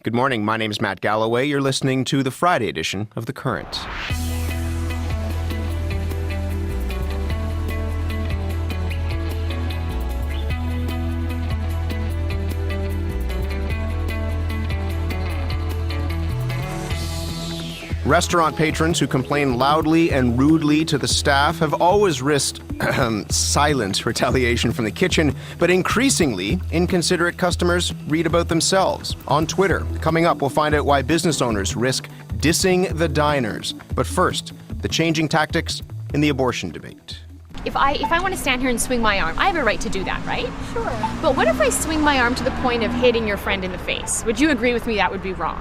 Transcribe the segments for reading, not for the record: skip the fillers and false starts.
Good morning. My name is Matt Galloway. You're listening to the Friday edition of The Current. Restaurant patrons who complain loudly and rudely to the staff have always risked silent retaliation from the kitchen, but increasingly, inconsiderate customers read about themselves on Twitter. Coming up, we'll find out why business owners risk dissing the diners. But first, the changing tactics in the abortion debate. If I want to stand here and swing my arm, I have a right to do that, right? Sure. But what if I swing my arm to the point of hitting your friend in the face? Would you agree with me that would be wrong?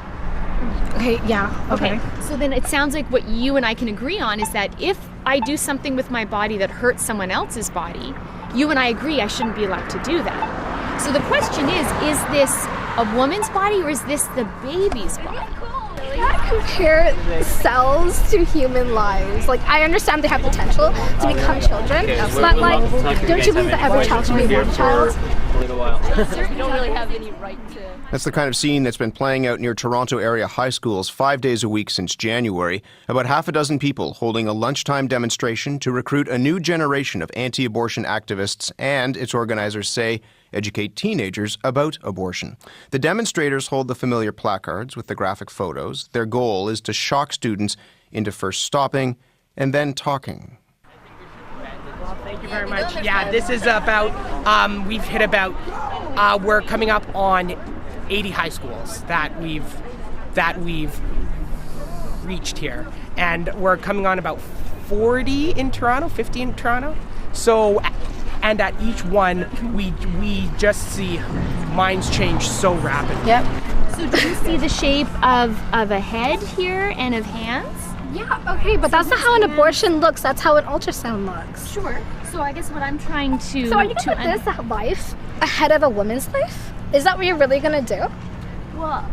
Okay, yeah. Okay. So then it sounds like what you and I can agree on is that if I do something with my body that hurts someone else's body, you and I agree I shouldn't be allowed to do that. So the question is this a woman's body or is this the baby's body? You can't compare cells to human lives. Like, I understand they have potential to become children, but like, don't you believe that every child should be one child? You don't really have any right to... That's the kind of scene that's been playing out near Toronto area high schools 5 days a week since January. About half a dozen people holding a lunchtime demonstration to recruit a new generation of anti-abortion activists and, its organizers say, educate teenagers about abortion. The demonstrators hold the familiar placards with the graphic photos. Their goal is to shock students into first stopping and then talking. Thank you very much. Yeah, this is about, we've hit about, we're coming up on 80 high schools that we've reached here. And we're coming on about 40 in Toronto, 50 in Toronto. So, and at each one, we just see minds change so rapidly. Yep. So do you see the shape of a head here and of hands? Yeah, okay, but that's not how an abortion looks. That's how an ultrasound looks. Sure. So I guess what I'm trying to... So are you going to put this life ahead of a woman's life? Is that what you're really going to do? Well,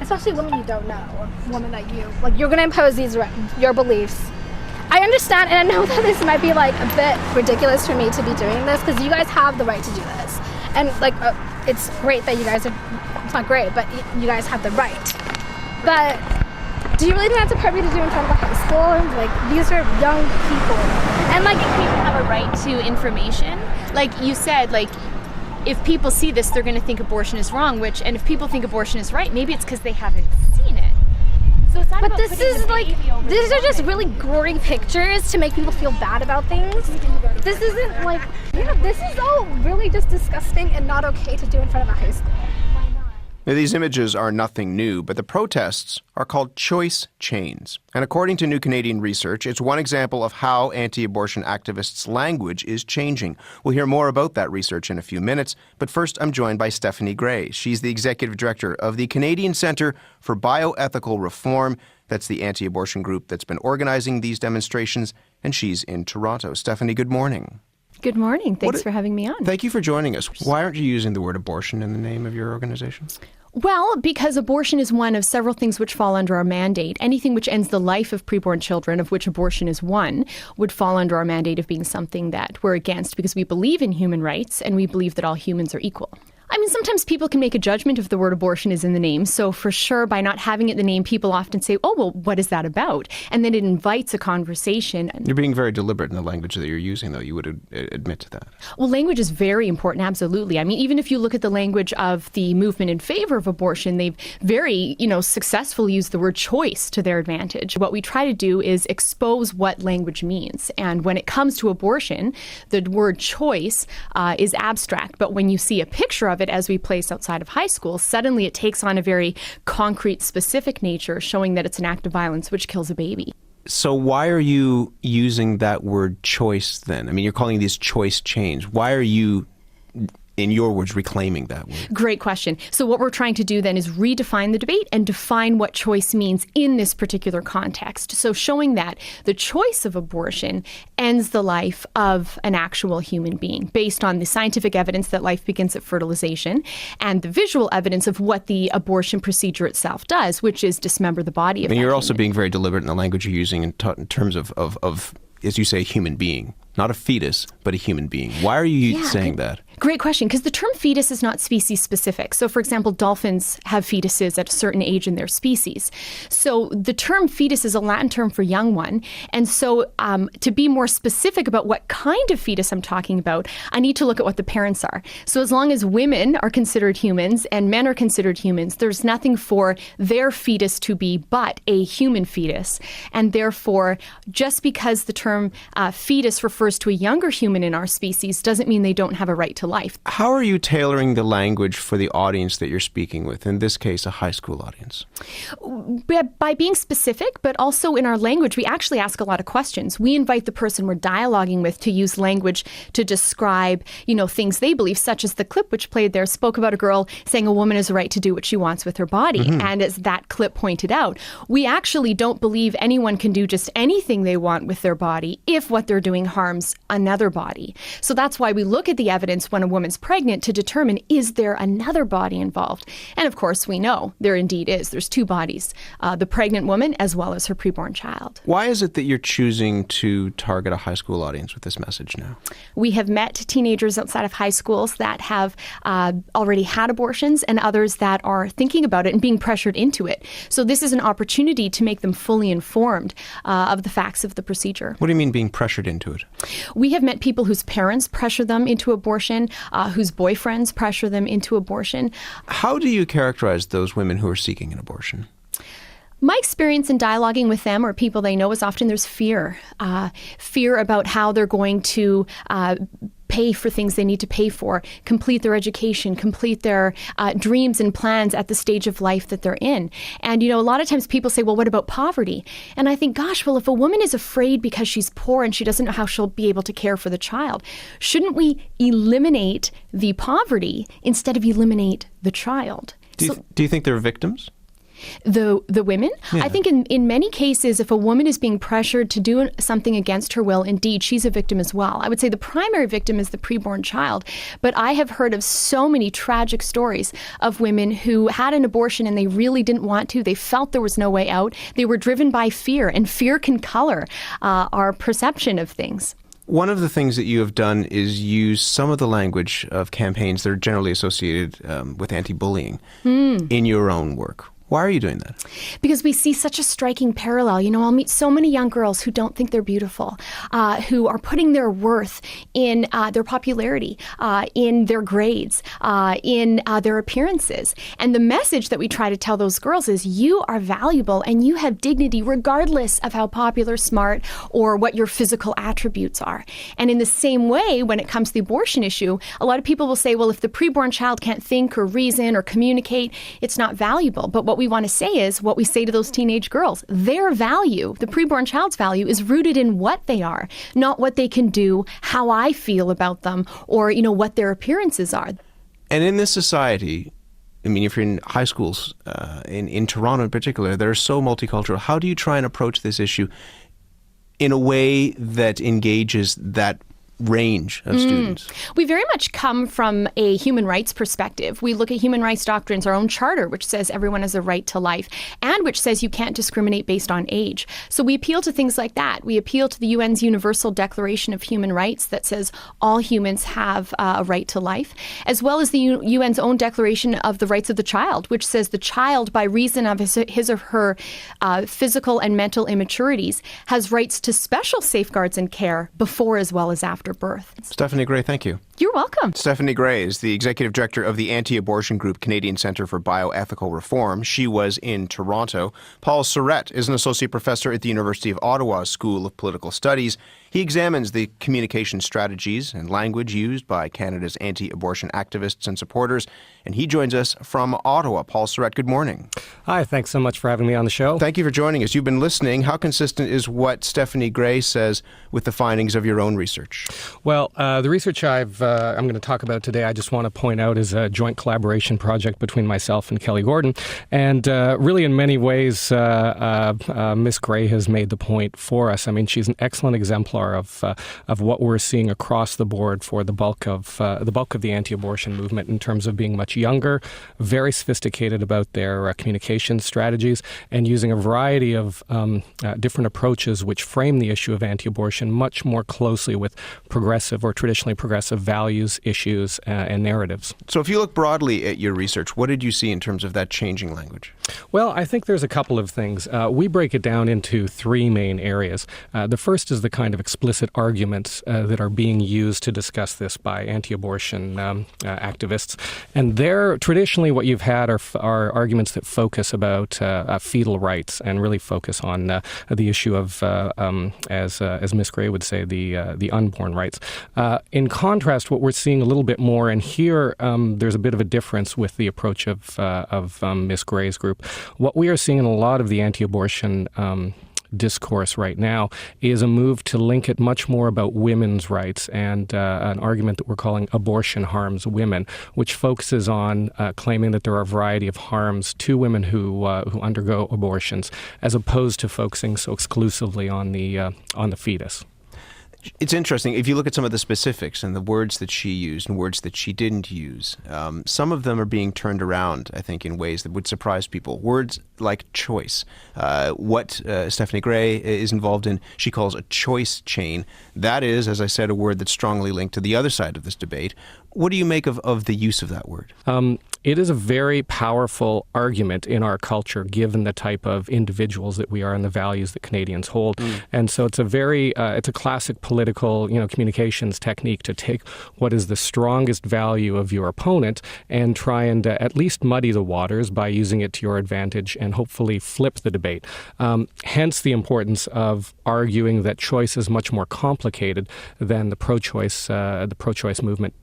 especially women you don't know, women like you. Like, you're going to impose your beliefs. I understand, and I know that this might be like a bit ridiculous for me to be doing this because you guys have the right to do this. And like, it's great that you guys are, it's not great, but you guys have the right. But do you really think that's appropriate to do in front of a high school? Like, these are young people. And like, if people have a right to information, like you said, like, if people see this, they're going to think abortion is wrong, and if people think abortion is right, maybe it's because they haven't seen it. So it's not but about this is like, these are just really gory pictures to make people feel bad about things. This isn't like, this is all really just disgusting and not okay to do in front of a high school. Now, these images are nothing new, but the protests are called choice chains. And according to new Canadian research, it's one example of how anti-abortion activists' language is changing. We'll hear more about that research in a few minutes, but first I'm joined by Stephanie Gray. She's the executive director of the Canadian Centre for Bioethical Reform. That's the anti-abortion group that's been organizing these demonstrations, and she's in Toronto. Stephanie, good morning. Good morning. Thanks for having me on. Thank you for joining us. Why aren't you using the word abortion in the name of your organization? Well, because abortion is one of several things which fall under our mandate. Anything which ends the life of preborn children, of which abortion is one, would fall under our mandate of being something that we're against because we believe in human rights and we believe that all humans are equal. I mean, sometimes people can make a judgment if the word abortion is in the name. So for sure, by not having it in the name, people often say, oh, well, what is that about? And then it invites a conversation. You're being very deliberate in the language that you're using, though. You would admit to that. Well, language is very important, absolutely. I mean, even if you look at the language of the movement in favor of abortion, they've very, successfully used the word choice to their advantage. What we try to do is expose what language means. And when it comes to abortion, the word choice is abstract. But when you see a picture of it as we place outside of high school, suddenly it takes on a very concrete, specific nature, showing that it's an act of violence which kills a baby. So why are you using that word choice then? I mean, you're calling these choice chains. Why are you, in your words, reclaiming that word? Great question. So what we're trying to do then is redefine the debate and define what choice means in this particular context. So showing that the choice of abortion ends the life of an actual human being based on the scientific evidence that life begins at fertilization and the visual evidence of what the abortion procedure itself does, which is dismember the body of that you're also human. being very deliberate in the language you're using in terms of, as you say, human being. Not a fetus, but a human being. Why are you saying that? Great question, because the term fetus is not species specific. So, for example, dolphins have fetuses at a certain age in their species. So the term fetus is a Latin term for young one. And so to be more specific about what kind of fetus I'm talking about, I need to look at what the parents are. So as long as women are considered humans and men are considered humans, there's nothing for their fetus to be but a human fetus. And therefore, just because the term fetus refers to a younger human in our species doesn't mean they don't have a right to life. How are you tailoring the language for the audience that you're speaking with, in this case, a high school audience? By being specific, but also in our language, we actually ask a lot of questions. We invite the person we're dialoguing with to use language to describe, things they believe, such as the clip which played there spoke about a girl saying a woman has a right to do what she wants with her body. Mm-hmm. And as that clip pointed out, we actually don't believe anyone can do just anything they want with their body if what they're doing harms another body. So that's why we look at the evidence when a woman's pregnant to determine, is there another body involved? And of course, we know there indeed is. There's two bodies, the pregnant woman as well as her preborn child. Why is it that you're choosing to target a high school audience with this message now? We have met teenagers outside of high schools that have already had abortions and others that are thinking about it and being pressured into it. So this is an opportunity to make them fully informed of the facts of the procedure. What do you mean being pressured into it? We have met people whose parents pressure them into abortion, whose boyfriends pressure them into abortion. How do you characterize those women who are seeking an abortion? My experience in dialoguing with them or people they know is often there's fear. Fear about how they're going to pay for things they need to pay for, complete their education, complete their dreams and plans at the stage of life that they're in. And, a lot of times people say, well, what about poverty? And I think, gosh, well, if a woman is afraid because she's poor and she doesn't know how she'll be able to care for the child, shouldn't we eliminate the poverty instead of eliminate the child? Do you think they're victims? The women? Yeah. I think in many cases, if a woman is being pressured to do something against her will, indeed, she's a victim as well. I would say the primary victim is the preborn child. But I have heard of so many tragic stories of women who had an abortion and they really didn't want to. They felt there was no way out. They were driven by fear, and fear can color our perception of things. One of the things that you have done is use some of the language of campaigns that are generally associated with anti-bullying in your own work. Why are you doing that? Because we see such a striking parallel. I'll meet so many young girls who don't think they're beautiful, who are putting their worth in their popularity, in their grades, in their appearances. And the message that we try to tell those girls is you are valuable and you have dignity regardless of how popular, smart, or what your physical attributes are. And in the same way, when it comes to the abortion issue, a lot of people will say, well, if the preborn child can't think or reason or communicate, it's not valuable. But what we want to say is what we say to those teenage girls. Their value, the preborn child's value, is rooted in what they are, not what they can do, how I feel about them, or, what their appearances are. And in this society, if you're in high schools, in Toronto in particular, they're so multicultural. How do you try and approach this issue in a way that engages that range of students? We very much come from a human rights perspective. We look at human rights doctrines, our own charter, which says everyone has a right to life, and which says you can't discriminate based on age. So we appeal to things like that. We appeal to the UN's Universal Declaration of Human Rights that says all humans have a right to life, as well as the UN's own Declaration of the Rights of the Child, which says the child, by reason of his or her physical and mental immaturities, has rights to special safeguards and care before as well as after birth. Stephanie Gray, thank you. You're welcome. Stephanie Gray is the executive director of the anti-abortion group Canadian Centre for Bioethical Reform. She was in Toronto. Paul Surette is an associate professor at the University of Ottawa School of Political Studies. He examines the communication strategies and language used by Canada's anti-abortion activists and supporters, and he joins us from Ottawa. Paul Surette, good morning. Hi, thanks so much for having me on the show. Thank you for joining us. You've been listening. How consistent is what Stephanie Gray says with the findings of your own research? Well, the research I'm going to talk about today, I just want to point out, is a joint collaboration project between myself and Kelly Gordon. And really, in many ways, Miss Gray has made the point for us. She's an excellent exemplar of what we're seeing across the board for the bulk of the anti-abortion movement in terms of being much younger, very sophisticated about their communication strategies, and using a variety of different approaches which frame the issue of anti-abortion much more closely with progressive or traditionally progressive values, issues, and narratives. So if you look broadly at your research, what did you see in terms of that changing language? Well, I think there's a couple of things. We break it down into three main areas. The first is the kind of explicit arguments that are being used to discuss this by anti-abortion activists. And there, traditionally, what you've had are arguments that focus about fetal rights and really focus on the issue of, as Ms. Gray would say, the unborn rights. In contrast, what we're seeing a little bit more, and here there's a bit of a difference with the approach of Ms. Gray's group. What we are seeing in a lot of the anti-abortion discourse right now is a move to link it much more about women's rights and an argument that we're calling abortion harms women, which focuses on claiming that there are a variety of harms to women who undergo abortions, as opposed to focusing so exclusively on the fetus. It's interesting. If you look at some of the specifics and the words that she used and words that she didn't use, some of them are being turned around, I think, in ways that would surprise people. Words like choice. What Stephanie Gray is involved in, she calls a choice chain. That is, as I said, a word that's strongly linked to the other side of this debate. What do you make of the use of that word? It is a very powerful argument in our culture, given the type of individuals that we are and the values that Canadians hold. And so it's a classic political, communications technique to take what is the strongest value of your opponent and try and at least muddy the waters by using it to your advantage and hopefully flip the debate. Hence the importance of arguing that choice is much more complicated than the pro-choice movement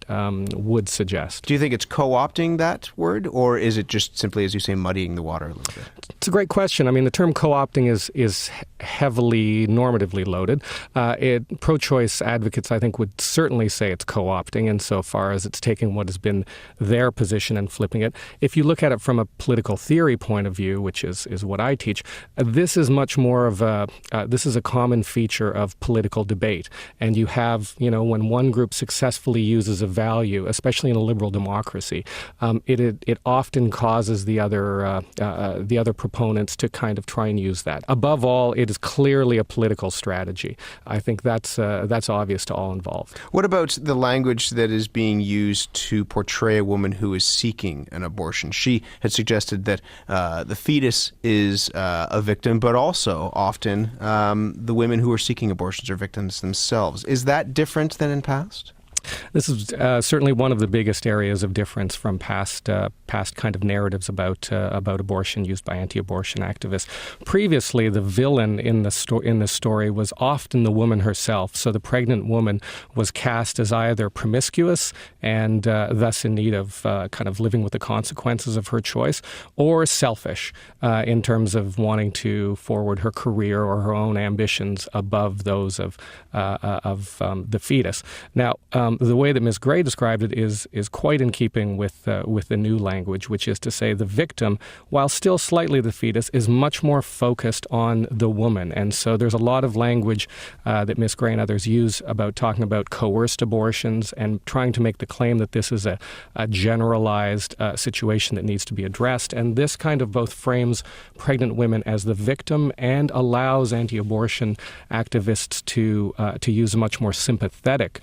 would suggest. Do you think it's co-opting that word, or is it just simply, as you say, muddying the water a little bit? It's a great question. I mean, the term co-opting is heavily normatively loaded. Pro-choice advocates, I think, would certainly say it's co-opting insofar as it's taking what has been their position and flipping it. If you look at it from a political theory point of view, which is what I teach, this is much more of this is a common feature of political debate. And you have, when one group successfully uses a value, especially in a liberal democracy, it often causes the other proponents to kind of try and use that. Above all, it is clearly a political strategy. I think that's obvious to all involved. What about the language that is being used to portray a woman who is seeking an abortion? She had suggested that the fetus is a victim, but also often the women who are seeking abortions are victims themselves. Is that different than in past? This is certainly one of the biggest areas of difference from past kind of narratives about abortion used by anti-abortion activists. Previously, the villain in the story was often the woman herself. So the pregnant woman was cast as either promiscuous and thus in need of kind of living with the consequences of her choice, or selfish in terms of wanting to forward her career or her own ambitions above those of the fetus. Now, the way that Ms. Gray described it is quite in keeping with the new language, which is to say the victim, while still slightly the fetus, is much more focused on the woman. And so there's a lot of language that Ms. Gray and others use about talking about coerced abortions and trying to make the claim that this is a generalized situation that needs to be addressed. And this kind of both frames pregnant women as the victim and allows anti-abortion activists to use a much more sympathetic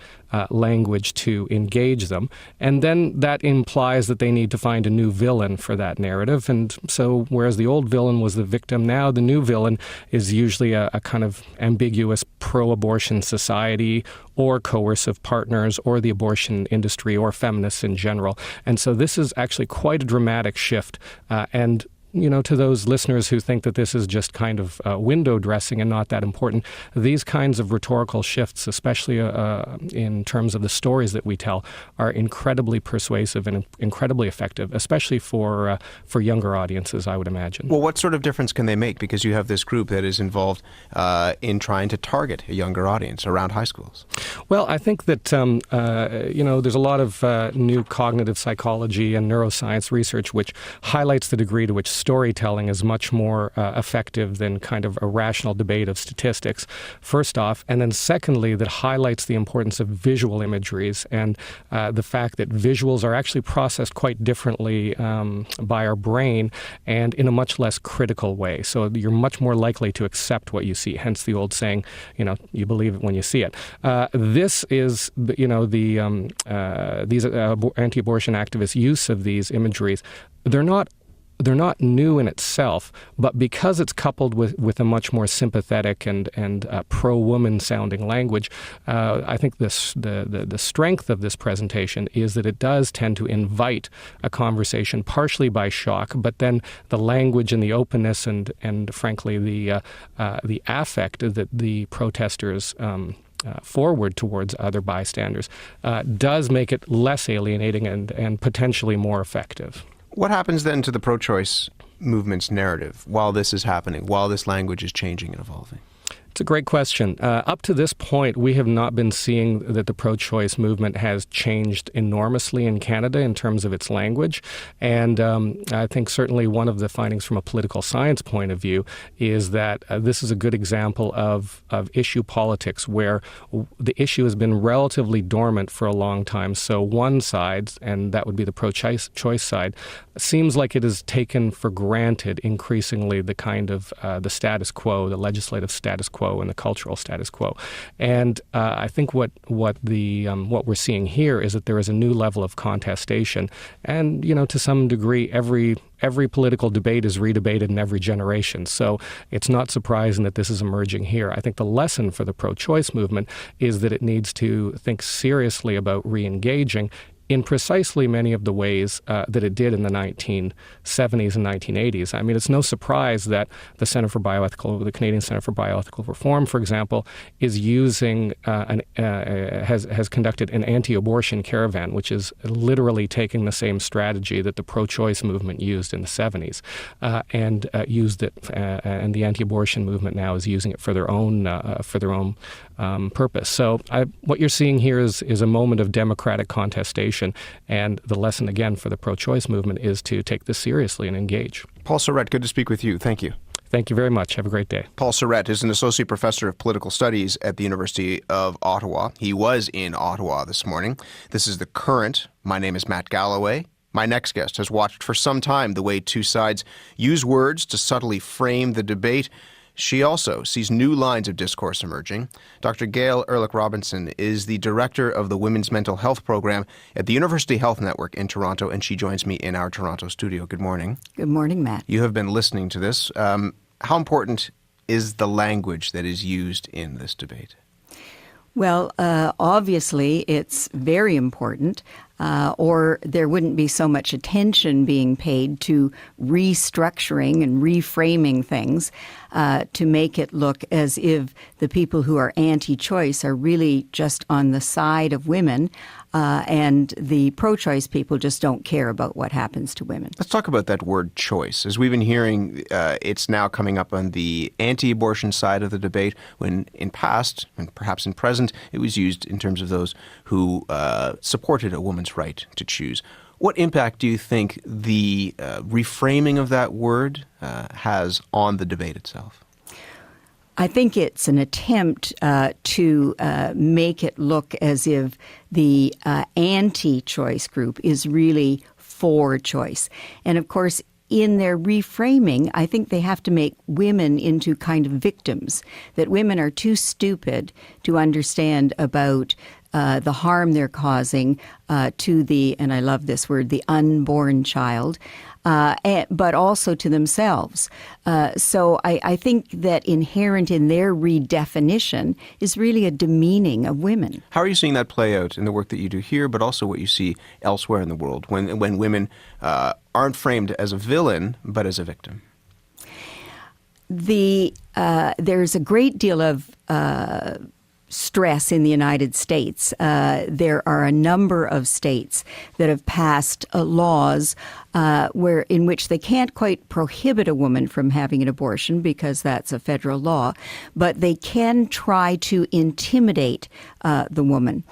language to engage them. And then that implies that they need to find a new villain for that narrative. And so whereas the old villain was the victim, now the new villain is usually a kind of ambiguous pro-abortion society or coercive partners or the abortion industry or feminists in general. And so this is actually quite a dramatic shift. And to those listeners who think that this is just kind of window dressing and not that important, these kinds of rhetorical shifts, especially in terms of the stories that we tell, are incredibly persuasive and incredibly effective, especially for younger audiences, I would imagine. Well, what sort of difference can they make? Because you have this group that is involved in trying to target a younger audience around high schools. Well, I think that, there's a lot of new cognitive psychology and neuroscience research which highlights the degree to which storytelling is much more effective than kind of a rational debate of statistics, first off. And then secondly, that highlights the importance of visual imageries and the fact that visuals are actually processed quite differently by our brain and in a much less critical way. So you're much more likely to accept what you see, hence the old saying, you believe it when you see it. This is, these anti-abortion activists' use of these imageries. They're not new in itself, but because it's coupled with a much more sympathetic and pro-woman sounding language, I think the strength of this presentation is that it does tend to invite a conversation, partially by shock, but then the language and the openness and frankly the affect that the protesters forward towards other bystanders does make it less alienating and potentially more effective. What happens then to the pro-choice movement's narrative while this is happening, while this language is changing and evolving? It's a great question. Up to this point, we have not been seeing that the pro-choice movement has changed enormously in Canada in terms of its language. And I think certainly one of the findings from a political science point of view is that this is a good example of issue politics where the issue has been relatively dormant for a long time. So one side, and that would be the pro-choice side, seems like it is taken for granted increasingly the kind of the status quo, the legislative status quo and the cultural status quo. And I think what we're seeing here is that there is a new level of contestation. And, to some degree, every political debate is redebated in every generation. So it's not surprising that this is emerging here. I think the lesson for the pro-choice movement is that it needs to think seriously about re-engaging in precisely many of the ways that it did in the 1970s and 1980s. I mean, it's no surprise that the Canadian Centre for Bioethical Reform, for example, is using has conducted an anti-abortion caravan, which is literally taking the same strategy that the pro-choice movement used in the 70s, and used it, and the anti-abortion movement now is using it for their own purpose. So what you're seeing here is a moment of democratic contestation. And the lesson, again, for the pro-choice movement is to take this seriously and engage. Paul Surette, good to speak with you. Thank you. Thank you very much. Have a great day. Paul Surette is an associate professor of political studies at the University of Ottawa. He was in Ottawa this morning. This is The Current. My name is Matt Galloway. My next guest has watched for some time the way two sides use words to subtly frame the debate. She also sees new lines of discourse emerging. Dr. Gail Ehrlich-Robinson is the director of the Women's Mental Health Program at the University Health Network in Toronto, and she joins me in our Toronto studio. Good morning. Good morning, Matt. You have been listening to this. How important is the language that is used in this debate? Well, obviously, it's very important, or there wouldn't be so much attention being paid to restructuring and reframing things to make it look as if the people who are anti-choice are really just on the side of women, and the pro-choice people just don't care about what happens to women. Let's talk about that word choice. As we've been hearing, it's now coming up on the anti-abortion side of the debate, when in past, and perhaps in present, it was used in terms of those who supported a woman's right to choose. What impact do you think the reframing of that word has on the debate itself? I think it's an attempt to make it look as if the anti-choice group is really for choice. And of course, in their reframing, I think they have to make women into kind of victims, that women are too stupid to understand about the harm they're causing to the, and I love this word, the unborn child, but also to themselves. So I think that inherent in their redefinition is really a demeaning of women. How are you seeing that play out in the work that you do here, but also what you see elsewhere in the world, when women aren't framed as a villain, but as a victim? There's a great deal of stress in the United States. There are a number of states that have passed laws in which they can't quite prohibit a woman from having an abortion because that's a federal law, but they can try to intimidate the woman.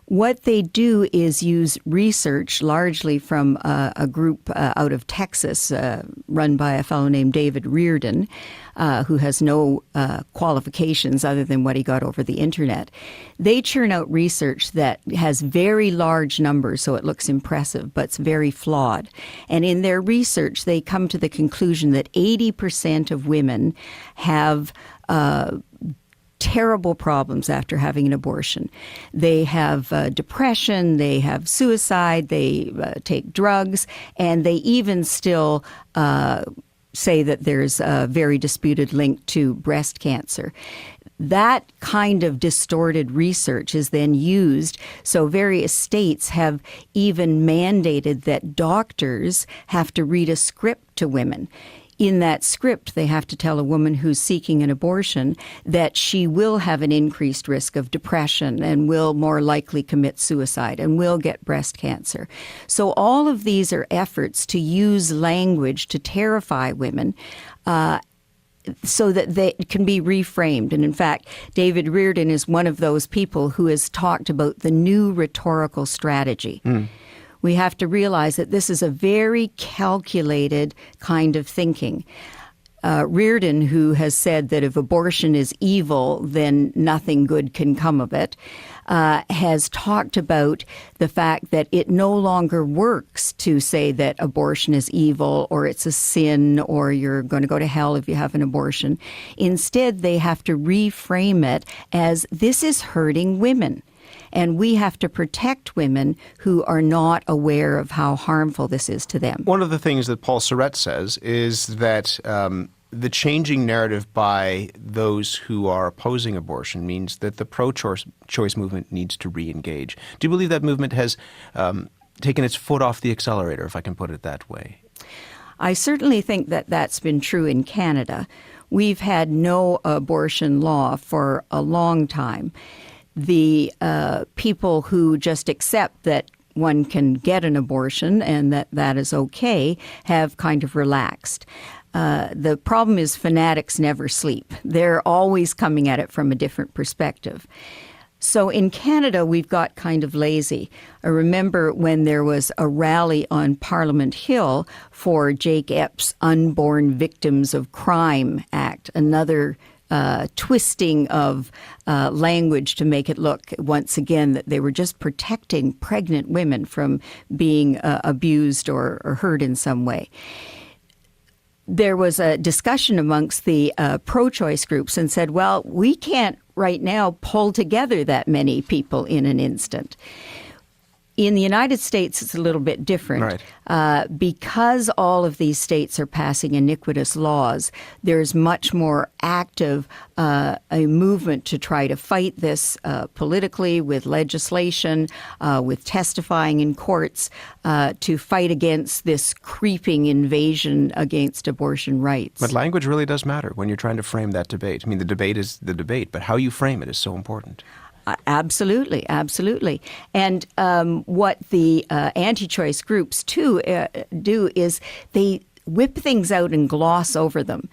What they do is use research largely from a group out of Texas run by a fellow named David Reardon, who has no qualifications other than what he got over the internet. They churn out research that has very large numbers, so it looks impressive, but it's very flawed. And in their research, they come to the conclusion that 80% of women have terrible problems after having an abortion. They have depression, they have suicide, they take drugs, and they even still say that there's a very disputed link to breast cancer. That kind of distorted research is then used. So various states have even mandated that doctors have to read a script to women. In that script, they have to tell a woman who's seeking an abortion that she will have an increased risk of depression and will more likely commit suicide and will get breast cancer. So all of these are efforts to use language to terrify women so that they can be reframed. And in fact, David Reardon is one of those people who has talked about the new rhetorical strategy. We have to realize that this is a very calculated kind of thinking. Reardon, who has said that if abortion is evil, then nothing good can come of it, has talked about the fact that it no longer works to say that abortion is evil or it's a sin or you're going to go to hell if you have an abortion. Instead, they have to reframe it as this is hurting women. And we have to protect women who are not aware of how harmful this is to them. One of the things that Paul Surratt says is that the changing narrative by those who are opposing abortion means that the pro-choice movement needs to re-engage. Do you believe that movement has taken its foot off the accelerator, if I can put it that way? I certainly think that that's been true in Canada. We've had no abortion law for a long time. The people who just accept that one can get an abortion and that that is okay have kind of relaxed. The problem is fanatics never sleep. They're always coming at it from a different perspective. So in Canada, we've got kind of lazy. I remember when there was a rally on Parliament Hill for Jake Epps' Unborn Victims of Crime Act, another twisting of language to make it look, once again, that they were just protecting pregnant women from being abused or hurt in some way. There was a discussion amongst the pro-choice groups and said, well, we can't right now pull together that many people in an instant. In the United States, it's a little bit different. Right. Because all of these states are passing iniquitous laws, there's much more active a movement to try to fight this politically with legislation, with testifying in courts, to fight against this creeping invasion against abortion rights. But language really does matter when you're trying to frame that debate. I mean, the debate is the debate, but how you frame it is so important. Absolutely, absolutely. And what the anti-choice groups, too, do is they whip things out and gloss over them.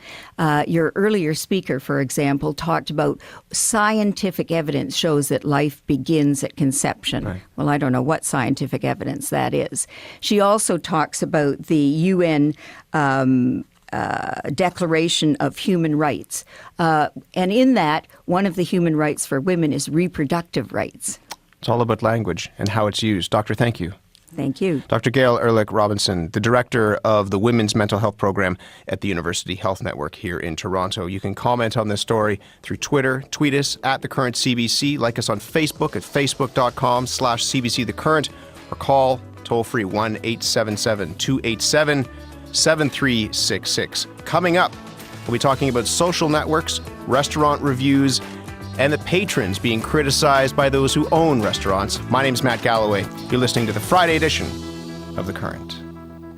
Your earlier speaker, for example, talked about scientific evidence shows that life begins at conception. Right. Well, I don't know what scientific evidence that is. She also talks about the UN Declaration of Human Rights. And in that, one of the human rights for women is reproductive rights. It's all about language and how it's used. Doctor, thank you. Thank you. Dr. Gail Ehrlich-Robinson, the director of the Women's Mental Health Program at the University Health Network here in Toronto. You can comment on this story through Twitter. Tweet us at The Current CBC. Like us on Facebook at facebook.com/CBCTheCurrent, or call toll-free 1-877-287-7366. Coming up, we'll be talking about social networks, restaurant reviews, and the patrons being criticized by those who own restaurants. My name's Matt Galloway. You're listening to the Friday edition of The Current.